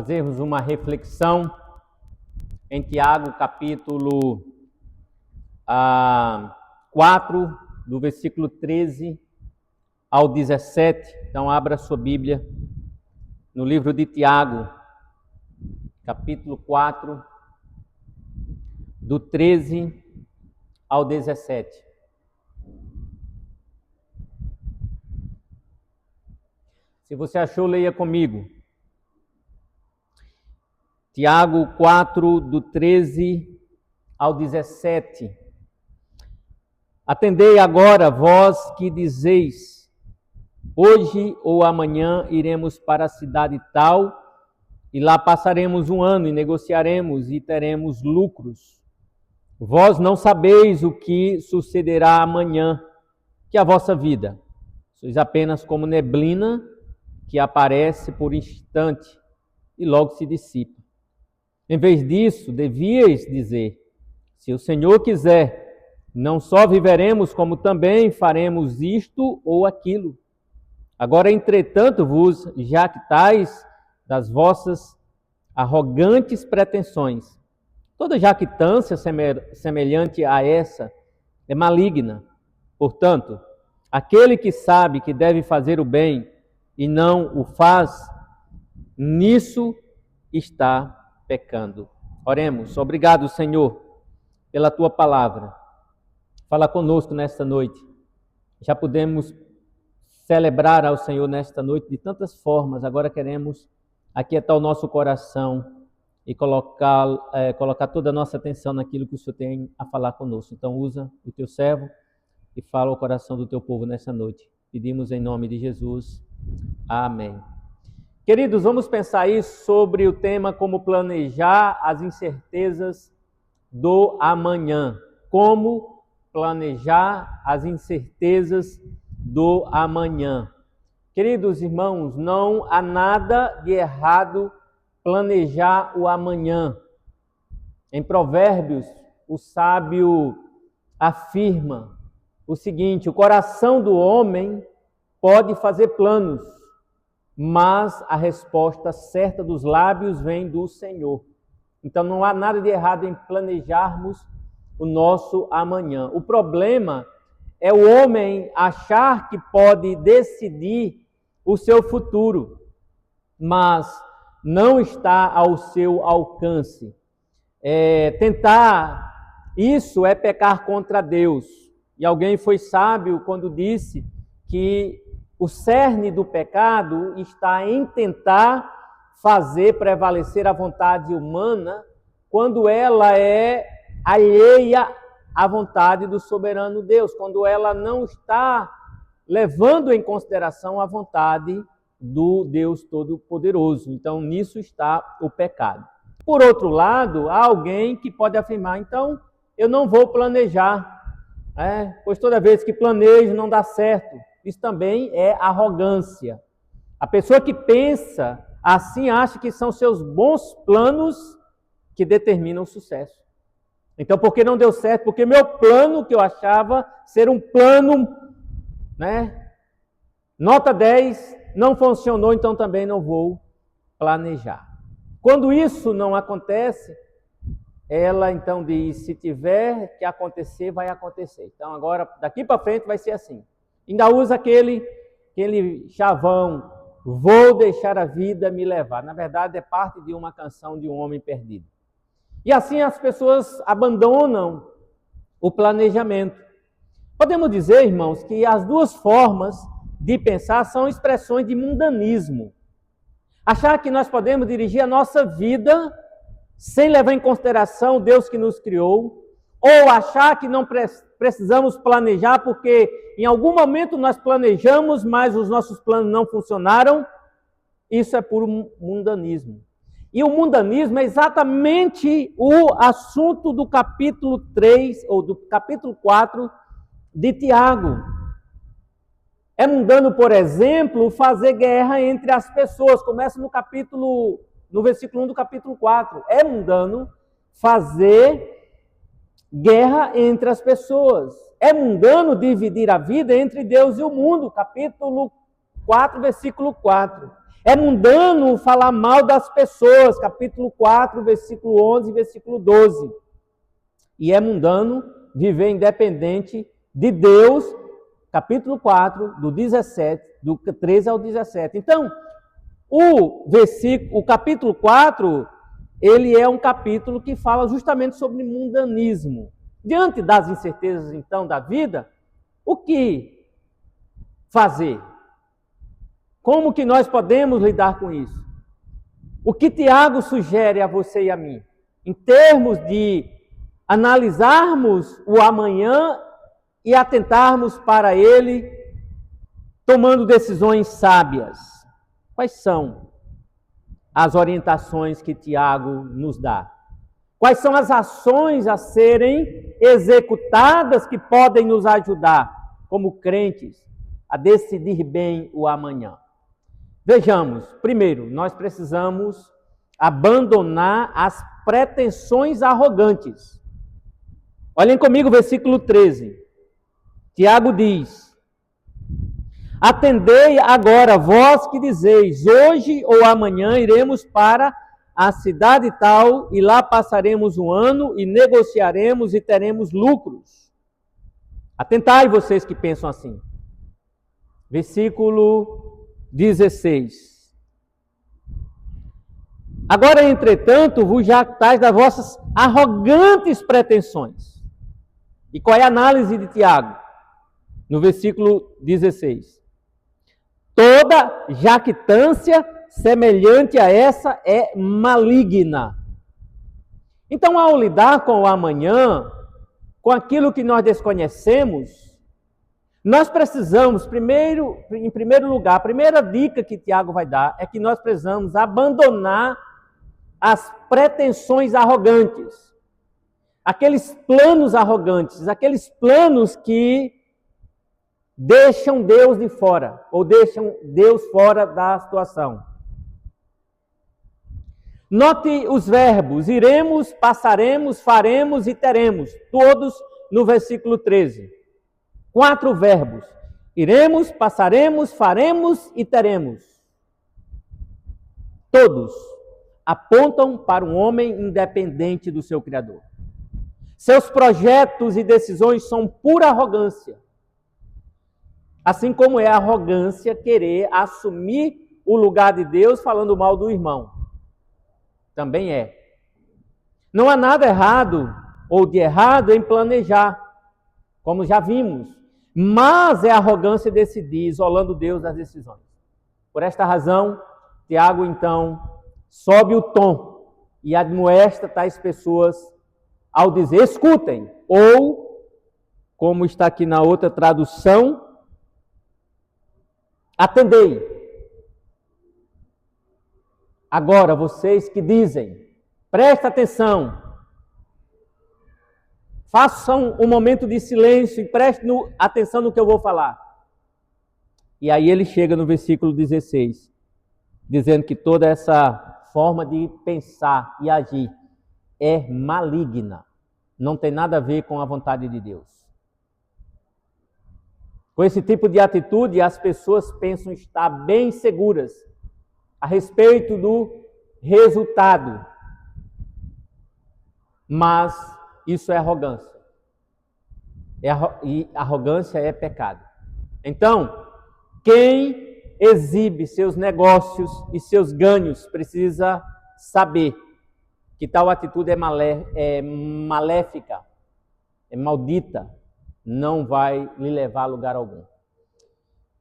Fazermos uma reflexão em Tiago, capítulo 4, do versículo 13 ao 17. Então, abra sua Bíblia no livro de Tiago, capítulo 4, do 13 ao 17. Se você achou, leia comigo. Tiago 4, do 13 ao 17. Atendei agora, vós que dizeis, hoje ou amanhã iremos para a cidade tal, e lá passaremos um ano e negociaremos e teremos lucros. Vós não sabeis o que sucederá amanhã, que a vossa vida. Sois apenas como neblina que aparece por instante e logo se dissipa. Em vez disso, devíeis dizer, se o Senhor quiser, não só viveremos, como também faremos isto ou aquilo. Agora, entretanto, vos jactais das vossas arrogantes pretensões. Toda jactância semelhante a essa é maligna. Portanto, aquele que sabe que deve fazer o bem e não o faz, nisso está pecando. Oremos. Obrigado, Senhor, pela tua palavra. Fala conosco nesta noite. Já podemos celebrar ao Senhor nesta noite de tantas formas. Agora queremos aquietar o nosso coração e colocar toda a nossa atenção naquilo que o Senhor tem a falar conosco. Então usa o teu servo e fala ao coração do teu povo nessa noite. Pedimos em nome de Jesus. Amém. Queridos, vamos pensar aí sobre o tema como planejar as incertezas do amanhã. Como planejar as incertezas do amanhã. Queridos irmãos, não há nada de errado planejar o amanhã. Em Provérbios, o sábio afirma o seguinte: o coração do homem pode fazer planos, mas a resposta certa dos lábios vem do Senhor. Então não há nada de errado em planejarmos o nosso amanhã. O problema é o homem achar que pode decidir o seu futuro, mas não está ao seu alcance. Tentar isso é pecar contra Deus. E alguém foi sábio quando disse que o cerne do pecado está em tentar fazer prevalecer a vontade humana quando ela é alheia à vontade do soberano Deus, quando ela não está levando em consideração a vontade do Deus Todo-Poderoso. Então, nisso está o pecado. Por outro lado, há alguém que pode afirmar, então, eu não vou planejar, pois toda vez que planejo não dá certo. Isso também é arrogância. A pessoa que pensa assim acha que são seus bons planos que determinam o sucesso. Então, porque não deu certo? Porque meu plano, que eu achava ser um plano, nota 10, não funcionou, então também não vou planejar. Quando isso não acontece, ela então diz, se tiver que acontecer, vai acontecer. Então agora, daqui para frente vai ser assim. Ainda usa aquele chavão, vou deixar a vida me levar. Na verdade, é parte de uma canção de um homem perdido. E assim as pessoas abandonam o planejamento. Podemos dizer, irmãos, que as duas formas de pensar são expressões de mundanismo. Achar que nós podemos dirigir a nossa vida sem levar em consideração o Deus que nos criou, ou achar que não precisamos planejar porque em algum momento nós planejamos, mas os nossos planos não funcionaram. Isso é puro mundanismo. E o mundanismo é exatamente o assunto do capítulo 3, ou do capítulo 4 de Tiago. É mundano, por exemplo, fazer guerra entre as pessoas. Começa no versículo 1 do capítulo 4. É mundano fazer guerra entre as pessoas. É mundano dividir a vida entre Deus e o mundo. Capítulo 4, versículo 4. É mundano falar mal das pessoas, capítulo 4, versículo 11 e versículo 12. E é mundano viver independente de Deus, capítulo 4, do 17, do 13 ao 17. Então, o capítulo 4, ele é um capítulo que fala justamente sobre mundanismo. Diante das incertezas, então, da vida, o que fazer? Como que nós podemos lidar com isso? O que Tiago sugere a você e a mim? Em termos de analisarmos o amanhã e atentarmos para ele, tomando decisões sábias. Quais são as orientações que Tiago nos dá? Quais são as ações a serem executadas que podem nos ajudar, como crentes, a decidir bem o amanhã? Vejamos, primeiro, nós precisamos abandonar as pretensões arrogantes. Olhem comigo o versículo 13. Tiago diz: atendei agora, vós que dizeis, hoje ou amanhã iremos para a cidade tal, e lá passaremos um ano, e negociaremos e teremos lucros. Atentai vocês que pensam assim. Versículo 16. Agora, entretanto, vos jactais das vossas arrogantes pretensões. E qual é a análise de Tiago? No versículo 16. Toda jactância semelhante a essa é maligna. Então, ao lidar com o amanhã, com aquilo que nós desconhecemos, nós precisamos, em primeiro lugar, a primeira dica que Tiago vai dar é que nós precisamos abandonar as pretensões arrogantes. Aqueles planos arrogantes, aqueles planos que deixam Deus de fora, ou deixam Deus fora da situação. Note os verbos: iremos, passaremos, faremos e teremos, todos no versículo 13. 4 verbos: iremos, passaremos, faremos e teremos. Todos apontam para um homem independente do seu Criador. Seus projetos e decisões são pura arrogância. Assim como é arrogância querer assumir o lugar de Deus falando mal do irmão. Também é. Não há nada errado ou de errado em planejar, como já vimos. Mas é arrogância decidir, isolando Deus das decisões. Por esta razão, Tiago, então, sobe o tom e admoesta tais pessoas ao dizer: escutem, ou, como está aqui na outra tradução, atendei. Agora, vocês que dizem, presta atenção, façam um momento de silêncio e prestem atenção no que eu vou falar. E aí ele chega no versículo 16, dizendo que toda essa forma de pensar e agir é maligna, não tem nada a ver com a vontade de Deus. Com esse tipo de atitude, as pessoas pensam estar bem seguras a respeito do resultado. Mas isso é arrogância. E arrogância é pecado. Então, quem exibe seus negócios e seus ganhos precisa saber que tal atitude é maléfica, é maldita, não vai lhe levar a lugar algum.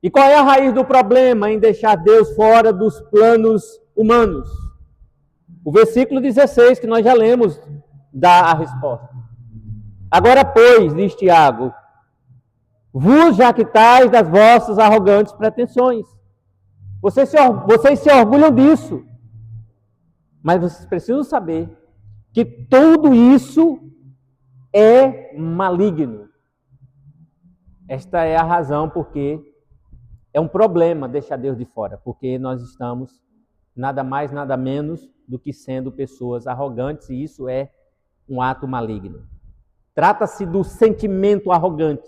E qual é a raiz do problema em deixar Deus fora dos planos humanos? O versículo 16, que nós já lemos, dá a resposta. Agora, pois, diz Tiago, vos jactais das vossas arrogantes pretensões. Vocês se orgulham disso. Mas vocês precisam saber que tudo isso é maligno. Esta é a razão porque é um problema deixar Deus de fora, porque nós estamos nada mais, nada menos do que sendo pessoas arrogantes, e isso é um ato maligno. Trata-se do sentimento arrogante,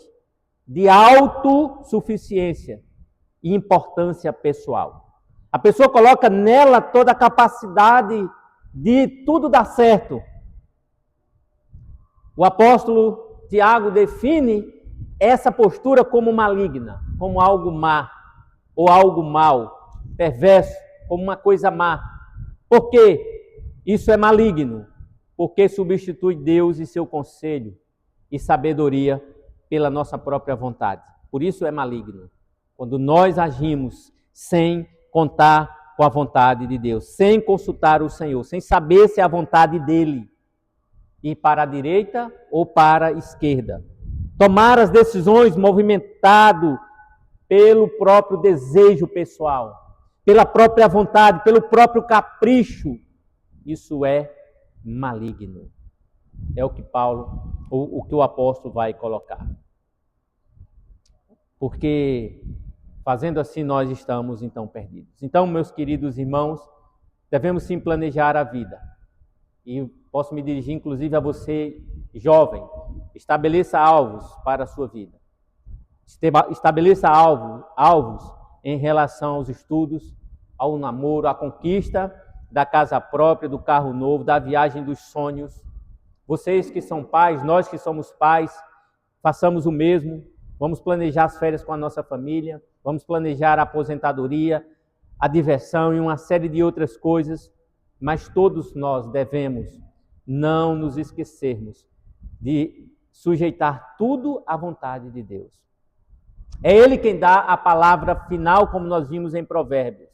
de autossuficiência e importância pessoal. A pessoa coloca nela toda a capacidade de tudo dar certo. O apóstolo Tiago define essa postura como maligna, como algo má, ou algo mal, perverso, como uma coisa má. Por quê? Isso é maligno, porque substitui Deus e seu conselho e sabedoria pela nossa própria vontade. Por isso é maligno. Quando nós agimos sem contar com a vontade de Deus, sem consultar o Senhor, sem saber se é a vontade dele, ir para a direita ou para a esquerda. Tomar as decisões movimentado pelo próprio desejo pessoal, pela própria vontade, pelo próprio capricho. Isso é maligno. É o que Paulo, o que o apóstolo vai colocar. Porque fazendo assim nós estamos então perdidos. Então, meus queridos irmãos, devemos sim planejar a vida. E posso me dirigir inclusive a você, jovem. Estabeleça alvos para a sua vida. Estabeleça alvos em relação aos estudos, ao namoro, à conquista da casa própria, do carro novo, da viagem dos sonhos. Vocês que são pais, nós que somos pais, façamos o mesmo. Vamos planejar as férias com a nossa família, vamos planejar a aposentadoria, a diversão e uma série de outras coisas, mas todos nós devemos não nos esquecermos de sujeitar tudo à vontade de Deus. É Ele quem dá a palavra final, como nós vimos em Provérbios.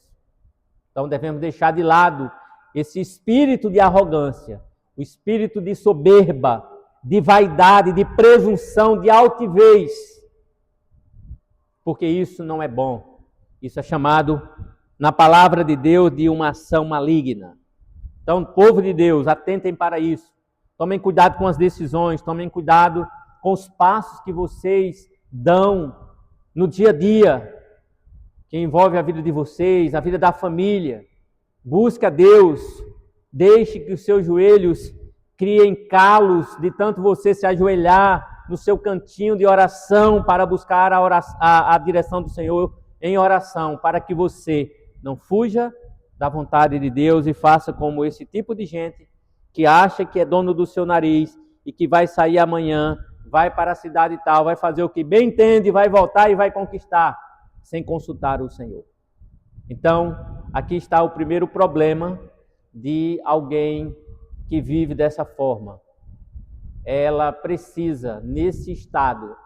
Então devemos deixar de lado esse espírito de arrogância, o espírito de soberba, de vaidade, de presunção, de altivez, porque isso não é bom. Isso é chamado, na palavra de Deus, de uma ação maligna. Então, povo de Deus, atentem para isso. Tomem cuidado com as decisões, tomem cuidado com os passos que vocês dão no dia a dia, que envolve a vida de vocês, a vida da família. Busque a Deus, deixe que os seus joelhos criem calos de tanto você se ajoelhar no seu cantinho de oração para buscar a direção do Senhor em oração, para que você não fuja da vontade de Deus e faça como esse tipo de gente que acha que é dono do seu nariz e que vai sair amanhã, vai para a cidade tal, vai fazer o que bem entende, vai voltar e vai conquistar, sem consultar o Senhor. Então, aqui está o primeiro problema de alguém que vive dessa forma. Ela precisa, nesse estado,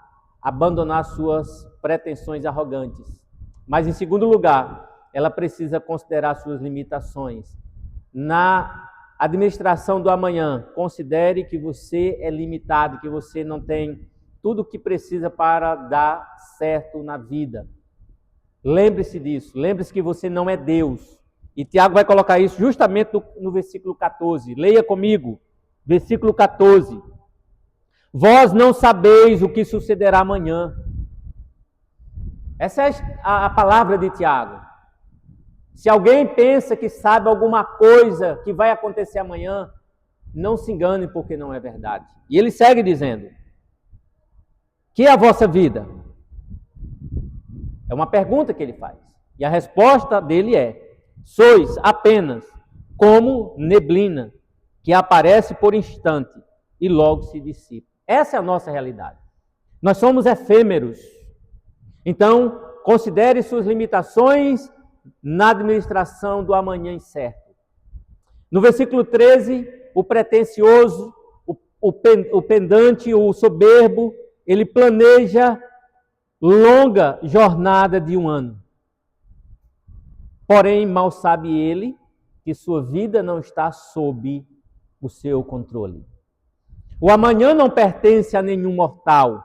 abandonar suas pretensões arrogantes. Mas, em segundo lugar, ela precisa considerar suas limitações. Na administração do amanhã, considere que você é limitado, que você não tem tudo o que precisa para dar certo na vida. Lembre-se disso, lembre-se que você não é Deus. E Tiago vai colocar isso justamente no versículo 14. Leia comigo, versículo 14. Vós não sabeis o que sucederá amanhã. Essa é a palavra de Tiago. Se alguém pensa que sabe alguma coisa que vai acontecer amanhã, não se engane, porque não é verdade. E ele segue dizendo: que é a vossa vida? É uma pergunta que ele faz. E a resposta dele é: sois apenas como neblina, que aparece por instante e logo se dissipa. Essa é a nossa realidade. Nós somos efêmeros. Então, considere suas limitações na administração do amanhã incerto. No versículo 13, o pretensioso, o pendante, o soberbo, ele planeja longa jornada de um ano. Porém, mal sabe ele que sua vida não está sob o seu controle. O amanhã não pertence a nenhum mortal.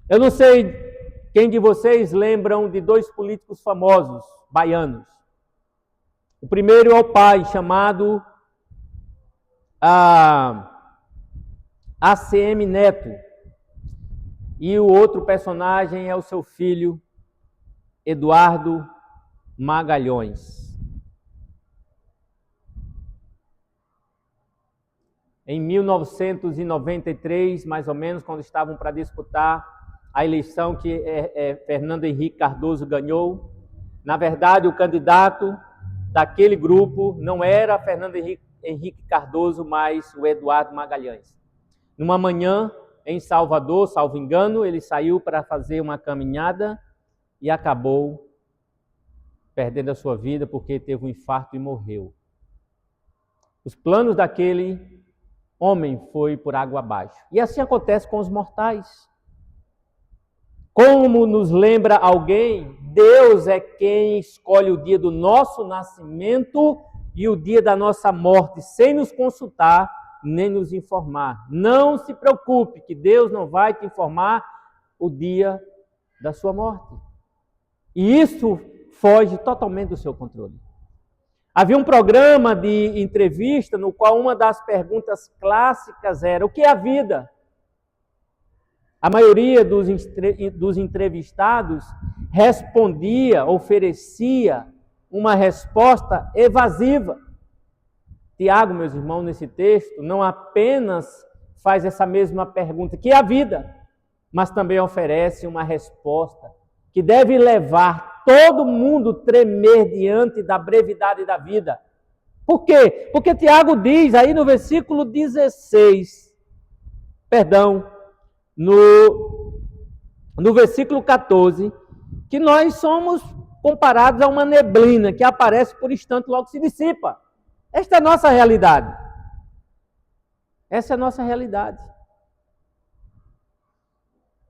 Eu não sei quem de vocês lembram de dois políticos famosos, baianos. O primeiro é o pai, chamado ACM Neto. E o outro personagem é o seu filho, Eduardo Magalhães. Em 1993, mais ou menos, quando estavam para disputar a eleição que Fernando Henrique Cardoso ganhou, Na verdade, o candidato daquele grupo não era Fernando Henrique Cardoso, mas o Eduardo Magalhães. Numa manhã em Salvador, salvo engano, ele saiu para fazer uma caminhada e acabou perdendo a sua vida porque teve um infarto e morreu. Os planos daquele homem foi por água abaixo. E assim acontece com os mortais. Como nos lembra alguém, Deus é quem escolhe o dia do nosso nascimento e o dia da nossa morte, sem nos consultar nem nos informar. Não se preocupe, que Deus não vai te informar o dia da sua morte. E isso foge totalmente do seu controle. Havia um programa de entrevista no qual uma das perguntas clássicas era: o que é a vida? A maioria dos entrevistados respondia, oferecia uma resposta evasiva. Tiago, meus irmãos, nesse texto, não apenas faz essa mesma pergunta, que é a vida, mas também oferece uma resposta que deve levar todo mundo a tremer diante da brevidade da vida. Por quê? Porque Tiago diz aí no versículo 16, no versículo 14, que nós somos comparados a uma neblina que aparece por instante e logo se dissipa. Esta é a nossa realidade. Essa é a nossa realidade.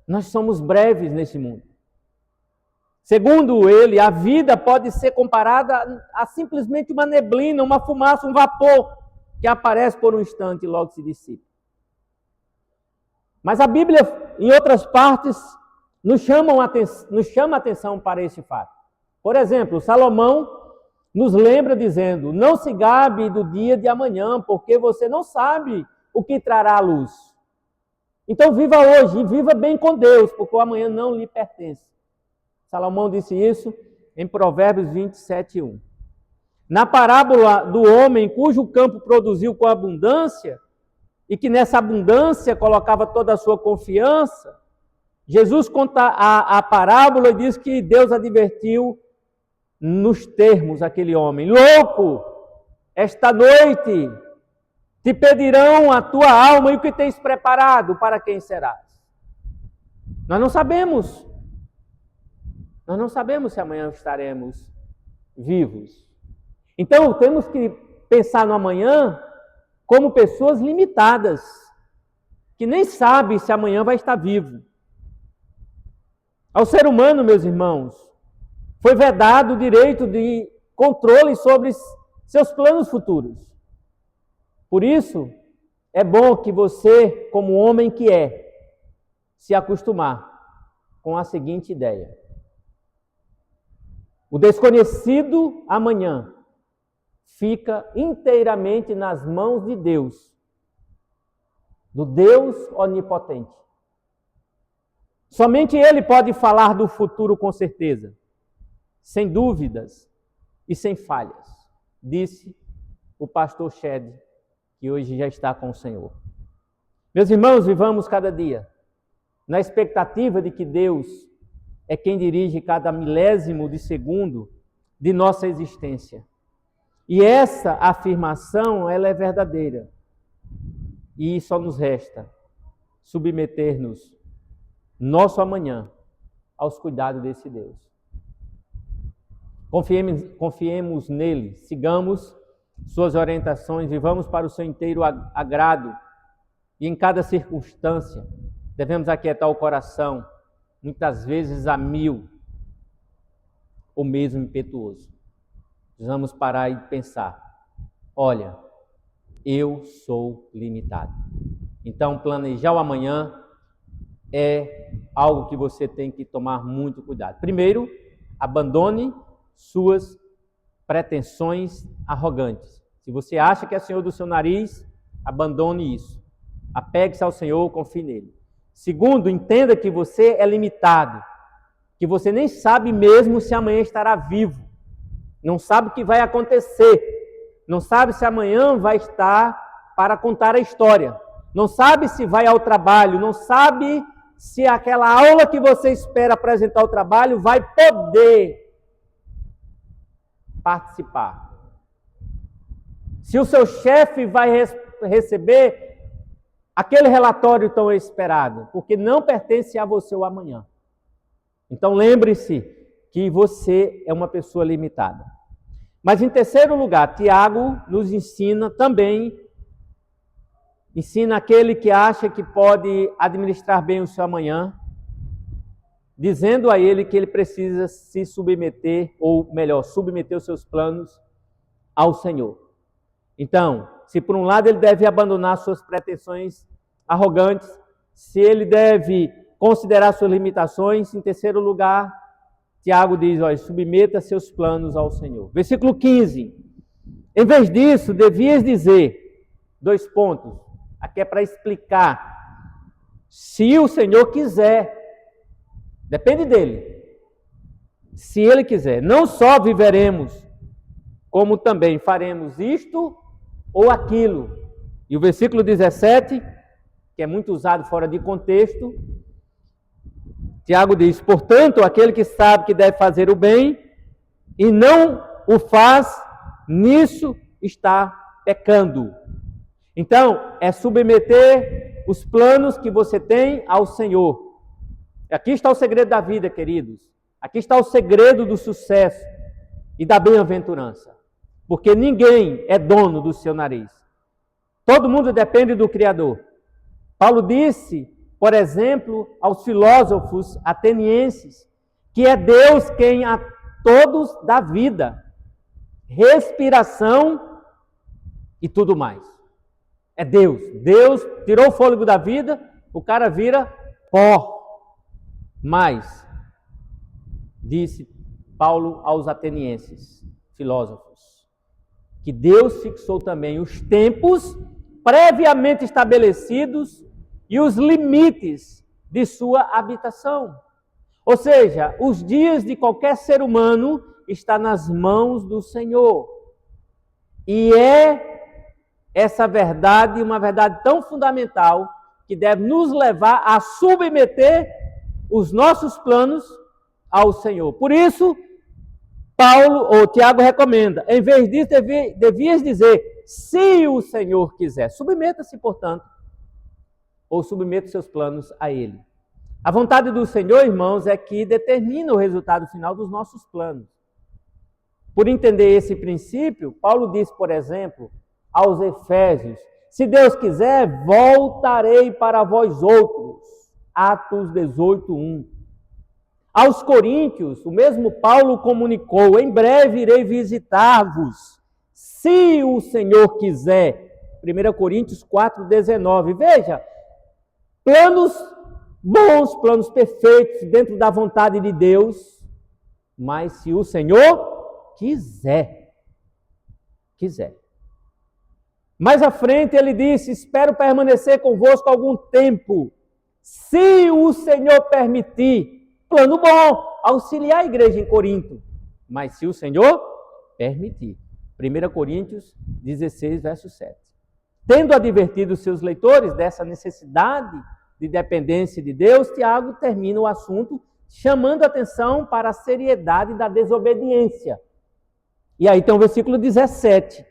Nós somos breves nesse mundo. Segundo ele, a vida pode ser comparada a simplesmente uma neblina, uma fumaça, um vapor que aparece por um instante e logo se dissipa. Mas a Bíblia, em outras partes, nos chama a atenção para esse fato. Por exemplo, Salomão nos lembra dizendo: não se gabe do dia de amanhã, porque você não sabe o que trará a luz. Então viva hoje e viva bem com Deus, porque o amanhã não lhe pertence. Salomão disse isso em Provérbios 27:1. Na parábola do homem cujo campo produziu com abundância, e que nessa abundância colocava toda a sua confiança, Jesus conta a parábola e diz que Deus advertiu nos termos aquele homem: louco, esta noite te pedirão a tua alma, e o que tens preparado, para quem serás? Nós não sabemos. Nós não sabemos se amanhã estaremos vivos. Então temos que pensar no amanhã como pessoas limitadas, que nem sabe se amanhã vai estar vivo. Ao ser humano, meus irmãos, foi vedado o direito de controle sobre seus planos futuros. Por isso, é bom que você, como homem que é, se acostumar com a seguinte ideia: o desconhecido amanhã fica inteiramente nas mãos de Deus, do Deus onipotente. Somente Ele pode falar do futuro com certeza, sem dúvidas e sem falhas, disse o pastor Shed, que hoje já está com o Senhor. Meus irmãos, vivamos cada dia na expectativa de que Deus é quem dirige cada milésimo de segundo de nossa existência. E essa afirmação, ela é verdadeira. E só nos resta submeter-nos, nosso amanhã, aos cuidados desse Deus. Confiemos nele, sigamos suas orientações, vivamos para o seu inteiro agrado. E em cada circunstância, devemos aquietar o coração, muitas vezes a 1000, ou mesmo impetuoso. Precisamos parar e pensar: olha, eu sou limitado. Então, planejar o amanhã é algo que você tem que tomar muito cuidado. Primeiro, abandone suas pretensões arrogantes. Se você acha que é senhor do seu nariz, abandone isso. Apegue-se ao Senhor, confie nele. Segundo, entenda que você é limitado, que você nem sabe mesmo se amanhã estará vivo. Não sabe o que vai acontecer. Não sabe se amanhã vai estar para contar a história. Não sabe se vai ao trabalho. Não sabe se aquela aula que você espera apresentar ao trabalho vai poder participar. Se o seu chefe vai receber aquele relatório tão esperado, porque não pertence a você o amanhã. Então lembre-se que você é uma pessoa limitada. Mas em terceiro lugar, Tiago nos ensina aquele que acha que pode administrar bem o seu amanhã, dizendo a ele que ele precisa se submeter, ou melhor, submeter os seus planos ao Senhor. Então, se por um lado ele deve abandonar suas pretensões arrogantes, se ele deve considerar suas limitações, em terceiro lugar, Tiago diz, olha, submeta seus planos ao Senhor. Versículo 15. Em vez disso, devias dizer, 2 pontos, aqui é para explicar, se o Senhor quiser, depende dele, se ele quiser, não só viveremos, como também faremos isto ou aquilo. E o versículo 17, que é muito usado fora de contexto, Tiago diz, portanto, aquele que sabe que deve fazer o bem e não o faz, nisso está pecando. Então, é submeter os planos que você tem ao Senhor. Aqui está o segredo da vida, queridos. Aqui está o segredo do sucesso e da bem-aventurança. Porque ninguém é dono do seu nariz. Todo mundo depende do Criador. Paulo disse, por exemplo, aos filósofos atenienses, que é Deus quem a todos dá vida, respiração e tudo mais. É Deus. Deus tirou o fôlego da vida, o cara vira pó. Mas, disse Paulo aos atenienses, filósofos, que Deus fixou também os tempos previamente estabelecidos e os limites de sua habitação. Ou seja, os dias de qualquer ser humano estão nas mãos do Senhor. E é essa verdade, uma verdade tão fundamental, que deve nos levar a submeter os nossos planos ao Senhor. Por isso, Tiago recomenda, em vez disso, devias dizer, se o Senhor quiser. Submeta-se, portanto, ou submeta seus planos a Ele. A vontade do Senhor, irmãos, é que determina o resultado final dos nossos planos. Por entender esse princípio, Paulo diz, por exemplo, aos Efésios, se Deus quiser, voltarei para vós outros. Atos 18:1. Aos Coríntios, o mesmo Paulo comunicou, em breve irei visitar-vos, se o Senhor quiser. 1 Coríntios 4:19. Veja, planos bons, planos perfeitos, dentro da vontade de Deus, mas se o Senhor quiser. Mais à frente ele disse, espero permanecer convosco algum tempo, se o Senhor permitir. Plano bom, auxiliar a igreja em Corinto, mas se o Senhor permitir. 1 Coríntios 16, verso 7. Tendo advertido os seus leitores dessa necessidade de dependência de Deus, Tiago termina o assunto chamando a atenção para a seriedade da desobediência. E aí tem o versículo 17.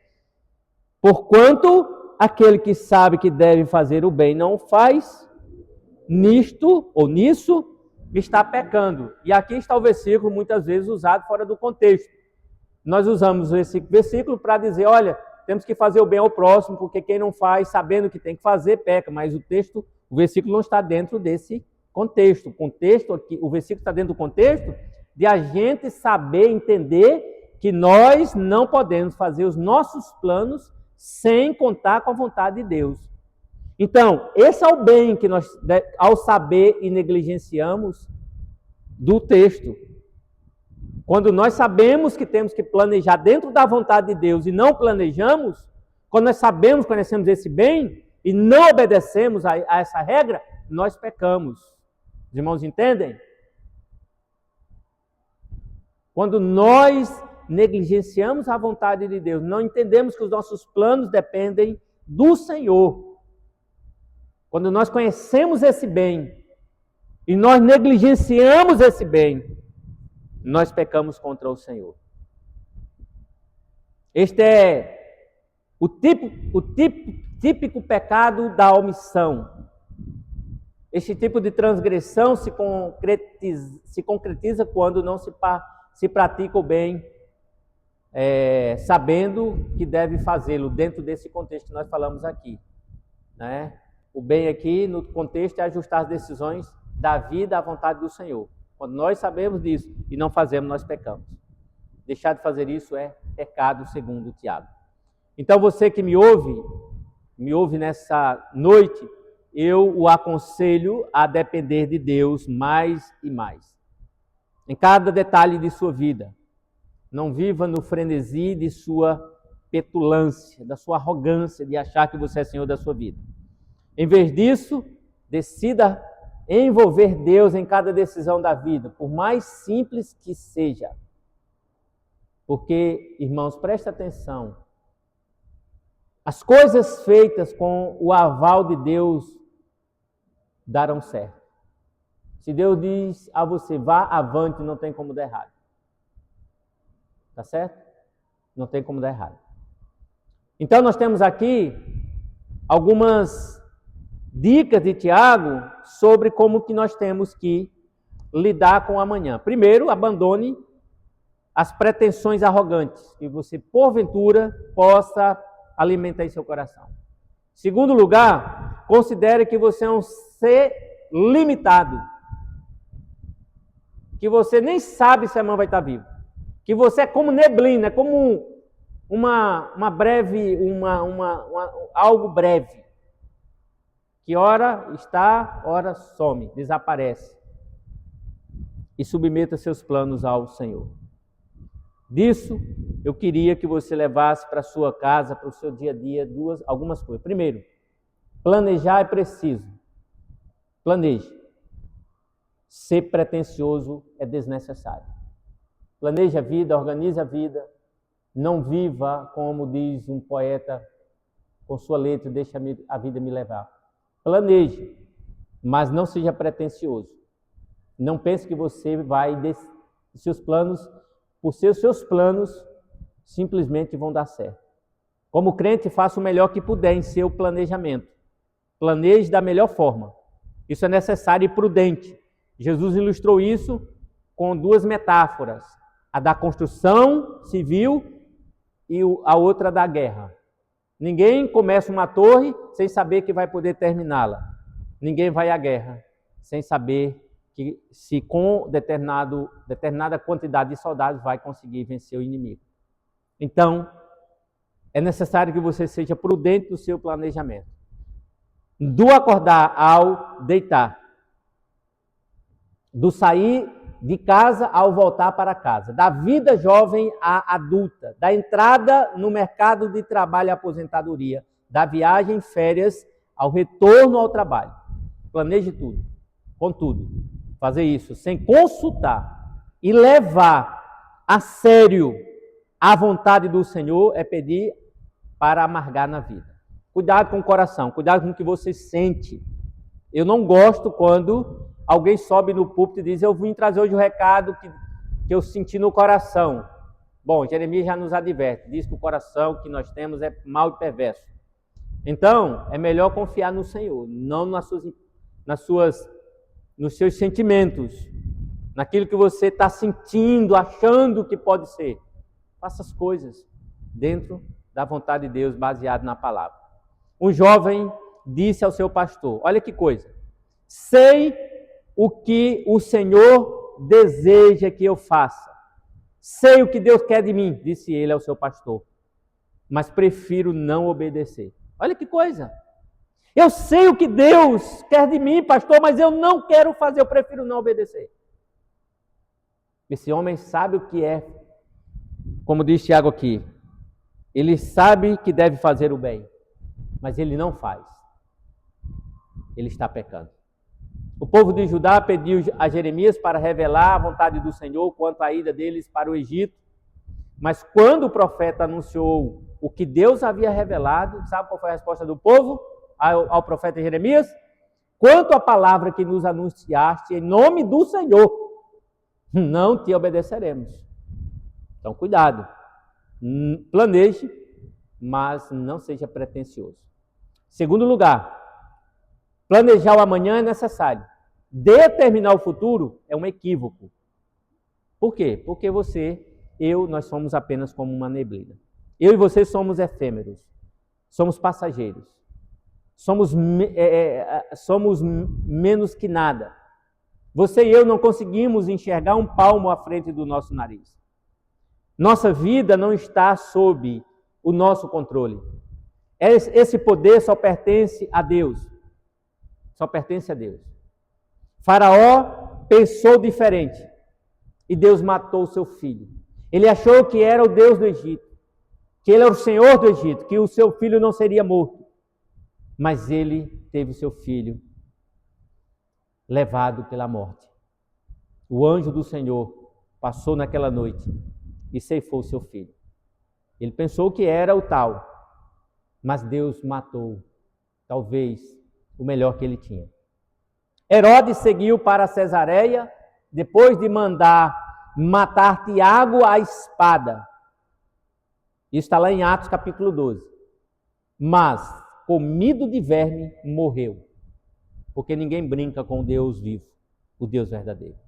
Porquanto aquele que sabe que deve fazer o bem não o faz, nisto ou nisso está pecando. E aqui está o versículo muitas vezes usado fora do contexto. Nós usamos esse versículo para dizer, olha, temos que fazer o bem ao próximo, porque quem não faz, sabendo que tem que fazer, peca. Mas o versículo não está dentro desse contexto. O versículo está dentro do contexto de a gente saber, entender que nós não podemos fazer os nossos planos sem contar com a vontade de Deus. Então, esse é o bem que nós, ao saber e negligenciamos do texto. Quando nós sabemos que temos que planejar dentro da vontade de Deus e não planejamos, quando nós sabemos, conhecemos esse bem e não obedecemos a essa regra, nós pecamos. Os irmãos entendem? Quando nós negligenciamos a vontade de Deus, não entendemos que os nossos planos dependem do Senhor. Quando nós conhecemos esse bem e nós negligenciamos esse bem, nós pecamos contra o Senhor. Este é o típico pecado da omissão. Este tipo de transgressão se concretiza quando não se pratica o bem, sabendo que deve fazê-lo, dentro desse contexto que nós falamos aqui, né? O bem aqui, no contexto, é ajustar as decisões da vida à vontade do Senhor. Quando nós sabemos disso e não fazemos, nós pecamos. Deixar de fazer isso é pecado, segundo Tiago. Então, você que me ouve nessa noite, eu o aconselho a depender de Deus mais e mais. Em cada detalhe de sua vida. Não viva no frenesi de sua petulância, da sua arrogância de achar que você é Senhor da sua vida. Em vez disso, decida envolver Deus em cada decisão da vida, por mais simples que seja. Porque, irmãos, presta atenção. As coisas feitas com o aval de Deus darão certo. Se Deus diz a você, vá avante, não tem como dar errado. Tá certo? Não tem como dar errado. Então, nós temos aqui algumas dicas de Tiago sobre como que nós temos que lidar com o amanhã. Primeiro, abandone as pretensões arrogantes que você, porventura, possa alimentar em seu coração. Segundo lugar, considere que você é um ser limitado. Que você nem sabe se amanhã vai estar vivo. Que você é como neblina, é como algo breve. Que ora está, ora some, desaparece. E submeta seus planos ao Senhor. Disso, eu queria que você levasse para a sua casa, para o seu dia a dia, algumas coisas. Primeiro, planejar é preciso. Planeje. Ser pretensioso é desnecessário. Planeje a vida, organize a vida. Não viva, como diz um poeta, com sua letra, deixa a vida me levar. Planeje, mas não seja pretensioso. Não pense que você vai, seus planos, por ser os seus planos, simplesmente vão dar certo. Como crente, faça o melhor que puder em seu planejamento. Planeje da melhor forma. Isso é necessário e prudente. Jesus ilustrou isso com duas metáforas. A da construção civil e a outra da guerra. Ninguém começa uma torre sem saber que vai poder terminá-la. Ninguém vai à guerra sem saber que se com determinada quantidade de soldados vai conseguir vencer o inimigo. Então, é necessário que você seja prudente no seu planejamento. Do acordar ao deitar. Do sair de casa ao voltar para casa. Da vida jovem à adulta. Da entrada no mercado de trabalho e aposentadoria. Da viagem, férias, ao retorno ao trabalho. Planeje tudo. Contudo, fazer isso sem consultar e levar a sério a vontade do Senhor é pedir para amargar na vida. Cuidado com o coração, cuidado com o que você sente. Eu não gosto quando alguém sobe no púlpito e diz, eu vim trazer hoje o recado que eu senti no coração. Bom, Jeremias já nos adverte, diz que o coração que nós temos é mau e perverso. Então, é melhor confiar no Senhor, não nos seus sentimentos, naquilo que você está sentindo, achando que pode ser. Faça as coisas dentro da vontade de Deus, baseado na palavra. Um jovem disse ao seu pastor, olha que coisa, sei o que o Senhor deseja que eu faça. Sei o que Deus quer de mim, disse ele ao seu pastor, mas prefiro não obedecer. Olha que coisa. Eu sei o que Deus quer de mim, pastor, mas eu não quero fazer, eu prefiro não obedecer. Esse homem sabe o que é, como diz Tiago aqui, ele sabe que deve fazer o bem, mas ele não faz. Ele está pecando. O povo de Judá pediu a Jeremias para revelar a vontade do Senhor quanto à ida deles para o Egito. Mas quando o profeta anunciou o que Deus havia revelado, sabe qual foi a resposta do povo ao profeta Jeremias? Quanto à palavra que nos anunciaste em nome do Senhor, não te obedeceremos. Então, cuidado. Planeje, mas não seja pretensioso. Segundo lugar, planejar o amanhã é necessário. Determinar o futuro é um equívoco. Por quê? Porque nós somos apenas como uma neblina. Eu e você somos efêmeros, somos passageiros, somos menos que nada. Você e eu não conseguimos enxergar um palmo à frente do nosso nariz. Nossa vida não está sob o nosso controle. Esse poder só pertence a Deus. Só pertence a Deus. Faraó pensou diferente e Deus matou o seu filho. Ele achou que era o Deus do Egito, que ele era o Senhor do Egito, que o seu filho não seria morto. Mas ele teve o seu filho levado pela morte. O anjo do Senhor passou naquela noite e ceifou o seu filho. Ele pensou que era o tal, mas Deus matou, talvez, o melhor que ele tinha. Herodes seguiu para Cesareia, depois de mandar matar Tiago à espada. Isso está lá em Atos capítulo 12. Mas, comido de verme, morreu. Porque ninguém brinca com o Deus vivo, o Deus verdadeiro.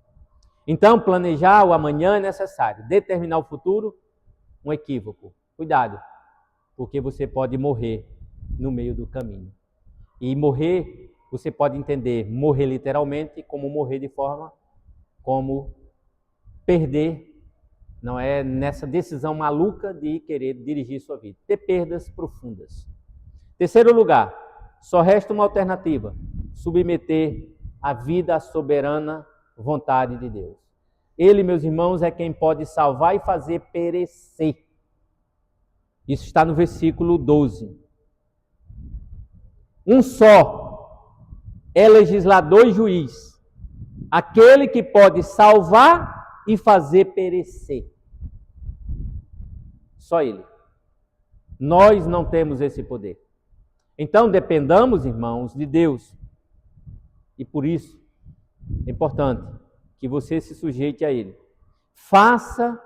Então, planejar o amanhã é necessário. Determinar o futuro, um equívoco. Cuidado, porque você pode morrer no meio do caminho. E morrer, você pode entender morrer literalmente, como morrer de forma como perder, não é nessa decisão maluca de querer dirigir sua vida. Ter perdas profundas. Terceiro lugar, só resta uma alternativa: submeter a vida à soberana vontade de Deus. Ele, meus irmãos, é quem pode salvar e fazer perecer. Isso está no versículo 12. Um só é legislador e juiz, aquele que pode salvar e fazer perecer. Só ele. Nós não temos esse poder. Então, dependamos, irmãos, de Deus. E por isso, é importante que você se sujeite a Ele. Faça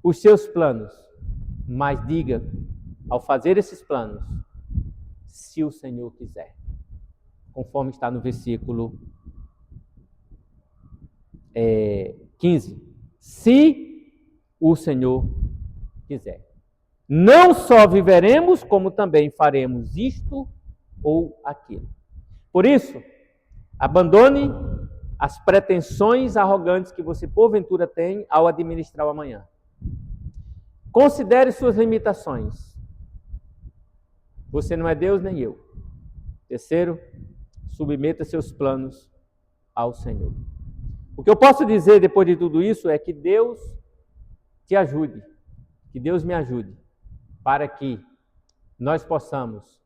os seus planos, mas diga, ao fazer esses planos, se o Senhor quiser. Conforme está no versículo 15. Se o Senhor quiser. Não só viveremos, como também faremos isto ou aquilo. Por isso, abandone as pretensões arrogantes que você porventura tem ao administrar o amanhã. Considere suas limitações. Você não é Deus nem eu. Terceiro, submeta seus planos ao Senhor. O que eu posso dizer depois de tudo isso é que Deus te ajude, que Deus me ajude, para que nós possamos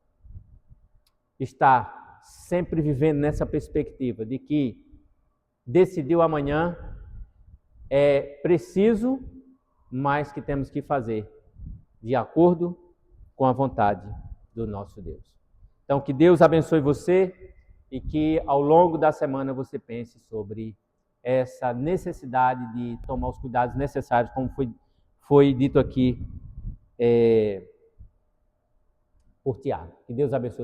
estar sempre vivendo nessa perspectiva de que decidir o amanhã é preciso, mas que temos que fazer de acordo com a vontade do nosso Deus. Então, que Deus abençoe você e que ao longo da semana você pense sobre essa necessidade de tomar os cuidados necessários, como foi dito aqui por Tiago. Que Deus abençoe.